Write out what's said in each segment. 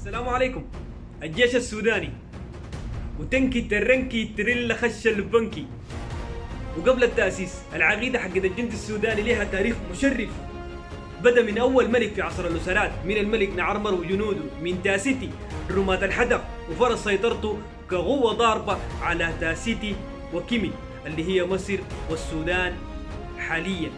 السلام عليكم. الجيش السوداني وتنكي ترنكي تريلا خش البنكي. وقبل التأسيس العقيدة حق الجند السوداني لها تاريخ مشرف، بدأ من أول ملك في عصر الأسرات، من الملك نعرمر وجنوده، من تاسيتي رماة الحدق وفرض سيطرته كقوة ضاربة على تاسيتي وكيمي اللي هي مصر والسودان حاليا،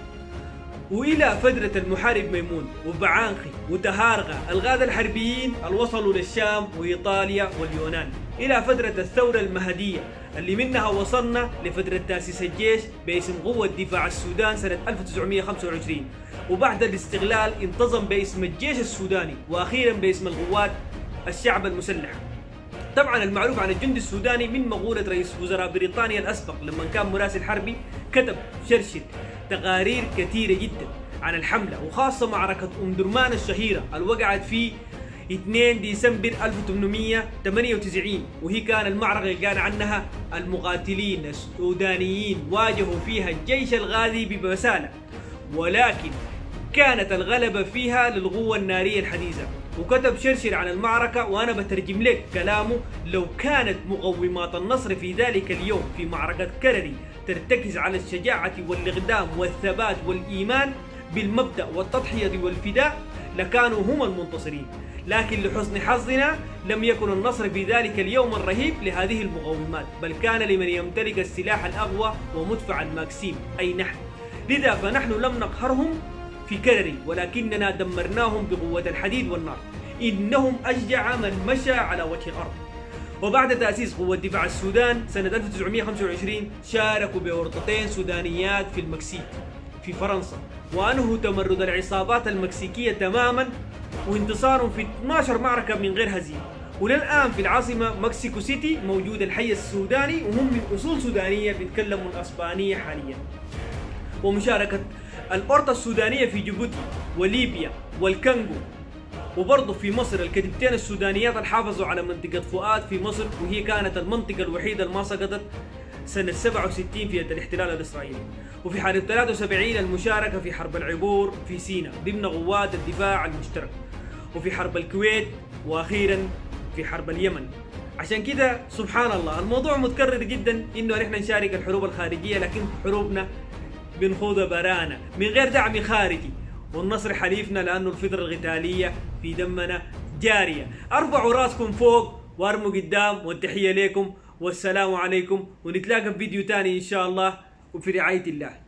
وإلى فترة المحارب ميمون وبعانخي وتهارغا الغادة الحربيين اللي وصلوا للشام وإيطاليا واليونان، إلى فترة الثورة المهدية اللي منها وصلنا لفترة تأسيس الجيش باسم قوة دفاع السودان سنة 1925، وبعد الاستقلال انتظم باسم الجيش السوداني، وأخيرا باسم القوات الشعب المسلح. طبعا المعروف عن الجندي السوداني من مقولة رئيس وزراء بريطانيا الأسبق لما كان مراسل حربي، كتب شرشل تقارير كثيرة جدا عن الحملة، وخاصة معركة درمان الشهيرة اللي وقعت في 2 ديسمبر 1898، وهي كان المعركة اللي قال عنها المقاتلين السودانيين واجهوا فيها الجيش الغازي ببسالة، ولكن كانت الغلبة فيها للقوة النارية الحديثة. وكتب شرشر عن المعركة وأنا بترجم لك كلامه: لو كانت مقومات النصر في ذلك اليوم في معركة كرري ترتكز على الشجاعة والإقدام والثبات والإيمان بالمبدأ والتضحية والفداء لكانوا هم المنتصرين، لكن لحسن حظنا لم يكن النصر في ذلك اليوم الرهيب لهذه المقومات، بل كان لمن يمتلك السلاح الأقوى ومدفع الماكسيم أي نحن. لذا فنحن لم نقهرهم في كرري، ولكننا دمرناهم بقوة الحديد والنار، إنهم أشجع من مشى على وجه الأرض. وبعد تأسيس قوة دفاع السودان سنة 1925 شاركوا بورطتين سودانيات في المكسيك في فرنسا، وأنهوا تمرد العصابات المكسيكية تماما، وانتصارهم في 12 معركة من غير هزيمة. وللآن في العاصمة مكسيكو سيتي موجود الحي السوداني، وهم من أصول سودانية بيتكلموا الأسبانية حاليا. ومشاركة الأورطة السودانية في جيبوتي وليبيا والكونغو، وبرضه في مصر الكتيبتين السودانيات اللي حافظوا على منطقة فؤاد في مصر، وهي كانت المنطقة الوحيدة اللي ما سقطت سنة 67 في يد الاحتلال الإسرائيلي. وفي حرب 73 المشاركة في حرب العبور في سيناء ضمن قوات الدفاع المشترك، وفي حرب الكويت، وأخيرا في حرب اليمن. عشان كده سبحان الله الموضوع متكرر جدا إنه نحن نشارك الحروب الخارجية، لكن حروبنا بنخوضها برانا من غير دعم خارجي، والنصر حليفنا لأنه الفترة القتالية في دمنا جارية. ارفعوا راسكم فوق وارموا قدام، والتحية لكم والسلام عليكم، ونتلاقى في فيديو تاني إن شاء الله، وفي رعاية الله.